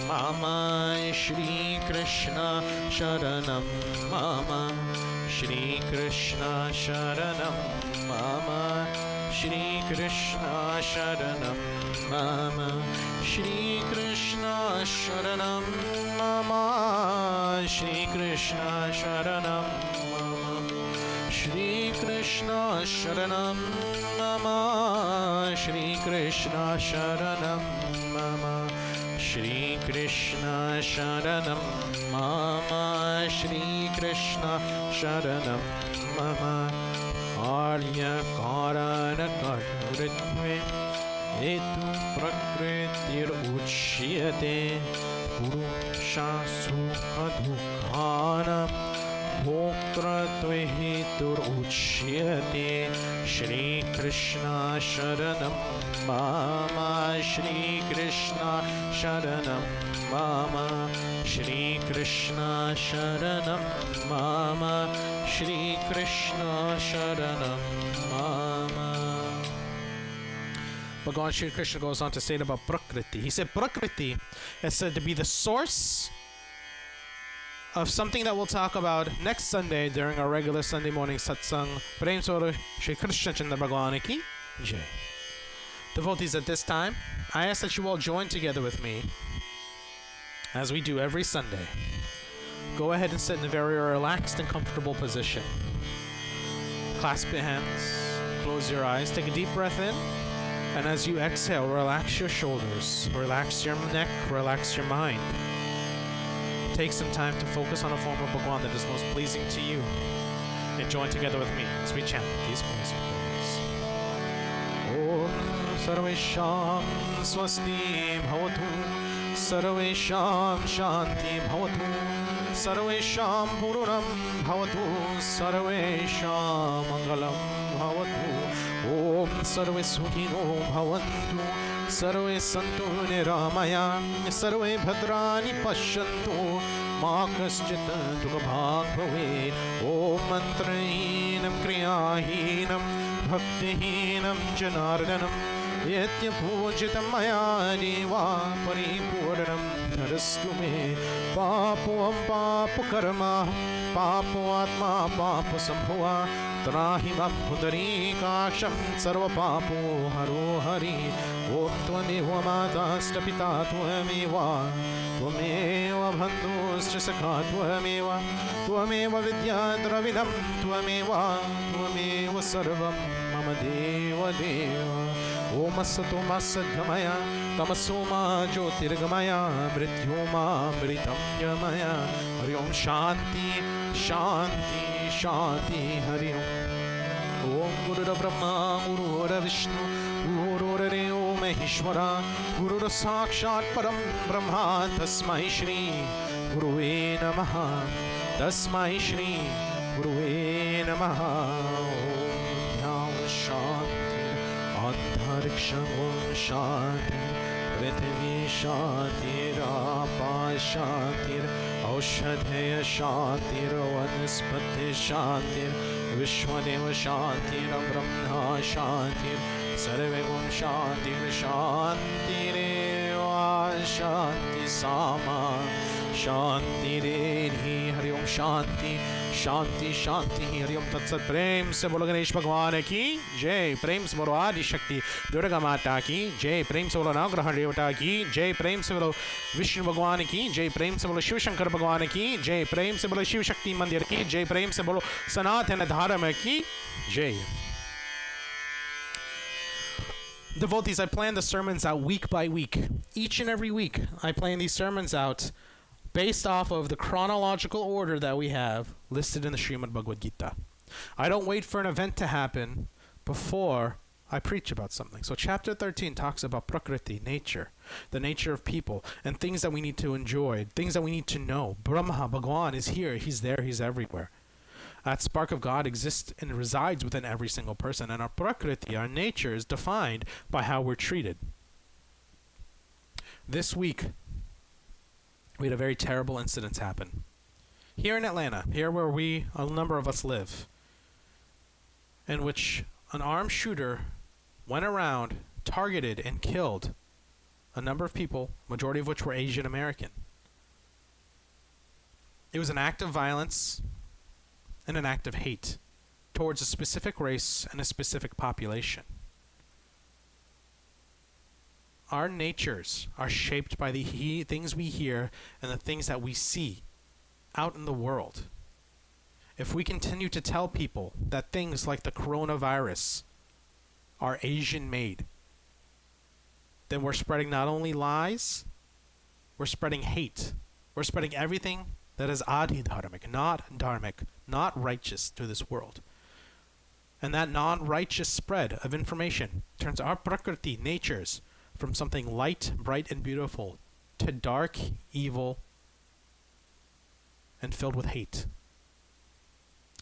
Mama, Shri Krishna Sharanam Mama, Shri Krishna Sharanam Mama, Shri Krishna Sharanam Mama, Shri Krishna Sharanam Mama, Shri Krishna Sharanam Mama, Shri Krishna Sharanam Mama, Shri Krishna Sharanam Mama, Shri Krishna Sharanam Mama, Shri Krishna Sharanam Mama, Arya Karana Karuritve Etu Prakritir Uchyate Purusha Sukha Dukhanam Bhokratve Hetur Uchyate Shri Krishna Sharanam Mama, Shri Krishna Sharanam Mama, Shri Krishna Sharanam Mama, Shri Krishna Sharanam Mama. Bhagavan Shri Krishna goes on to say about Prakriti. He said Prakriti is said to be the source of something that we'll talk about next Sunday during our regular Sunday morning satsang. Prem Soro Shri Krishna Chandra Bhagavan Ki Jai. Devotees, at this time, I ask that you all join together with me, as we do every Sunday. Go ahead and sit in a very relaxed and comfortable position. Clasp your hands, close your eyes, take a deep breath in, and as you exhale, relax your shoulders, relax your neck, relax your mind. Take some time to focus on a form of Bhagwan that is most pleasing to you, and join together with me as we chant these prayers. Om Sarvesham Swasti Bhavatu, Sarvesham Shanti Bhavatu, Sarvesham Pururam Bhavatu, Sarvesham Mangalam Bhavatu, Om Sarve Sukhino Bhavantu, Sarve Santu Niramaya, Sarve Bhadrani Pashyantu, Ma Kaschit Dukhabhag Bhave, Om Mantrahinam Kriyahinam, Bhaktihinam Janardanam, Yetya Pujitam Maya Deva Paripurnam Dharastu Me, Papuam Papu Karma, Papu Atma Papu Sambhava, Trahimam Pudari Kasham Sarva Papu Haro Hari, Om Tvameva Matasta Pita Tvameva, Tvameva Bandhuscha Sakha Tvameva, Tvameva Vidya Dravidam Tvameva, Tvameva Sarvam Mama Deva Deva, Om Asato Masadgamaya, Tamasoma Jyotirgamaya, Mrityoma Mritam Yamaya, Hari Om Shanti, Shanti, Shanti, Hari Om. Om Guru Brahma, Guru Vishnu, Guru Deo Maheshwara, Guru Sakshat Param Brahma, Tasmai Shri Guruve Namaha, Tasmai Shri Guruve Namaha. Om Dhyan Shanti, Antariksham Om Shanti, Prithvi Shanti, Rapa Shanti, Aushadheya Shanti, Vanaspati Shanti, Vishwadeva Shanti, Brahma Shanti, Sarvegum Shanti, Shanti Reva Shanti Sama, Shanti Redhi, Hari Om Shanti, Shanti Shanti, Hari Om Tat Sat. Prem se bolo Ganesh Bhagwan ki Jai, Prem se bolo Adi Shakti Durga Mata ki Jai, Prem se bolo Navgraha Devata ki Jai, Prem se bolo Vishnu Bhagwan ki Jai, Prem se bolo Shiva Shankar Bhagwan ki Jai, Prem se bolo Shiva Shakti Mandir ki Jai, Prem se bolo Sanatana Dharma ki Jai. Devotees, I plan the sermons out week by week. Each and every week, I plan these sermons out based off of the chronological order that we have listed in the Srimad Bhagavad Gita. I don't wait for an event to happen before I preach about something. So chapter 13 talks about Prakriti, nature, the nature of people, and things that we need to enjoy, things that we need to know. Brahma, Bhagwan is here, he's there, he's everywhere. That spark of God exists and resides within every single person. And our Prakriti, our nature, is defined by how we're treated. This week, we had a very terrible incident happen. Here in Atlanta, here where a number of us live, in which an armed shooter went around, targeted, and killed a number of people, majority of which were Asian American. It was an act of violence and an act of hate towards a specific race and a specific population. Our natures are shaped by the things we hear and the things that we see out in the world. If we continue to tell people that things like the coronavirus are Asian made, then we're spreading not only lies, we're spreading hate. We're spreading everything that is adhi-dharmic, not dharmic, not righteous to this world. And that non-righteous spread of information turns our prakriti, natures, from something light, bright, and beautiful to dark, evil, and filled with hate.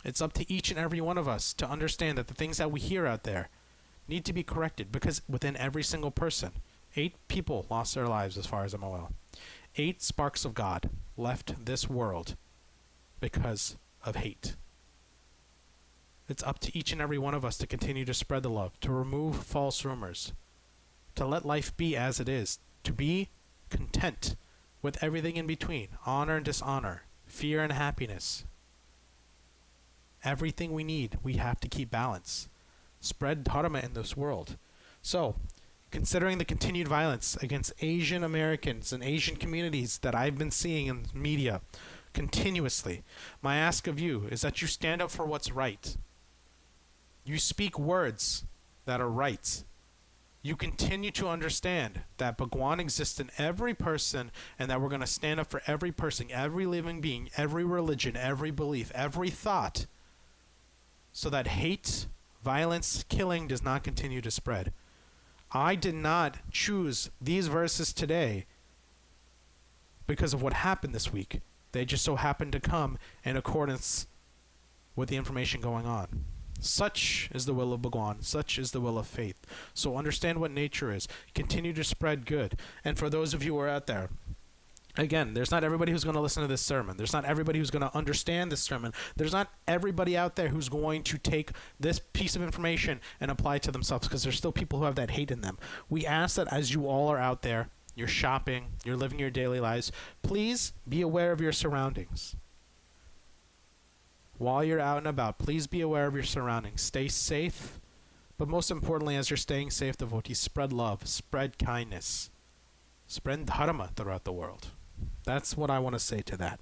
It's up to each and every one of us to understand that the things that we hear out there need to be corrected, because within every single person, 8 people lost their lives as far as I'm aware. 8 sparks of God left this world because of hate. It's up to each and every one of us to continue to spread the love, to remove false rumors, to let life be as it is, to be content with everything in between, honor and dishonor, fear and happiness. Everything we need, we have to keep balance. Spread dharma in this world. So, considering the continued violence against Asian Americans and Asian communities that I've been seeing in media continuously, my ask of you is that you stand up for what's right. You speak words that are right. You continue to understand that Bhagwan exists in every person, and that we're going to stand up for every person, every living being, every religion, every belief, every thought, so that hate, violence, killing does not continue to spread. I did not choose these verses today because of what happened this week. They just so happened to come in accordance with the information going on. Such is the will of Bhagwan. Such is the will of faith. So understand what nature is. Continue to spread good. And for those of you who are out there, again, there's not everybody who's going to listen to this sermon. There's not everybody who's going to understand this sermon. There's not everybody out there who's going to take this piece of information and apply it to themselves, because there's still people who have that hate in them. We ask that as you all are out there, you're shopping, you're living your daily lives, please be aware of your surroundings. While you're out and about, please be aware of your surroundings. Stay safe. But most importantly, as you're staying safe, devotees, spread love, spread kindness, spread dharma throughout the world. That's what I want to say to that.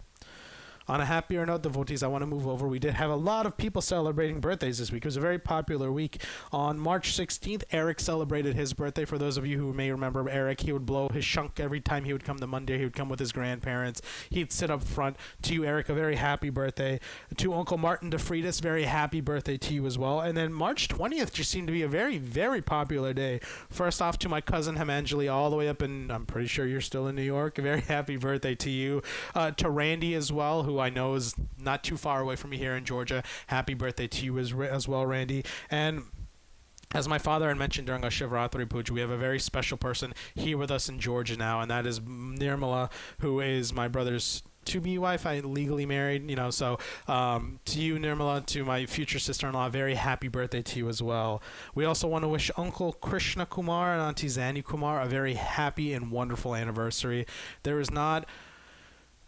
On a happier note, devotees, I want to move over. We did have a lot of people celebrating birthdays this week. It was a very popular week. On March 16th, Eric celebrated his birthday. For those of you who may remember Eric, he would blow his shunk every time he would come to Mandir. He would come with his grandparents. He'd sit up front. To you, Eric, a very happy birthday. To Uncle Martin DeFriedis, very happy birthday to you as well. And then March 20th just seemed to be a very, very popular day. First off, to my cousin Himanjali, all the way up in, I'm pretty sure you're still in New York. A very happy birthday to you. To Randy as well, who I know is not too far away from me here in Georgia. Happy birthday to you as well, Randy. And as my father had mentioned during our Shivratri Puja, we have a very special person here with us in Georgia now, and that is Nirmala, who is my brother's to-be wife. I legally married, so to you, Nirmala, to my future sister-in-law, very happy birthday to you as well. We also want to wish Uncle Krishna Kumar and Auntie Zani Kumar a very happy and wonderful anniversary. There is not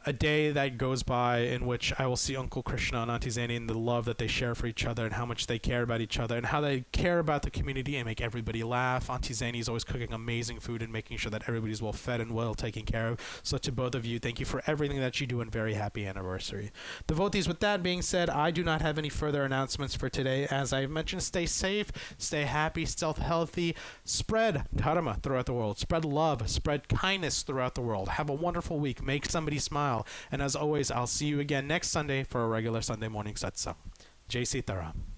a day that goes by in which I will see Uncle Krishna and Auntie Zani and the love that they share for each other and how much they care about each other and how they care about the community and make everybody laugh. Auntie Zani is always cooking amazing food and making sure that everybody's well fed and well taken care of. So to both of you, thank you for everything that you do and very happy anniversary. Devotees, with that being said, I do not have any further announcements for today. As I've mentioned, stay safe, stay happy, stay healthy, spread Dharma throughout the world, spread love, spread kindness throughout the world. Have a wonderful week. Make somebody smile. And as always, I'll see you again next Sunday for a regular Sunday morning satsang. Jai Sita Ram.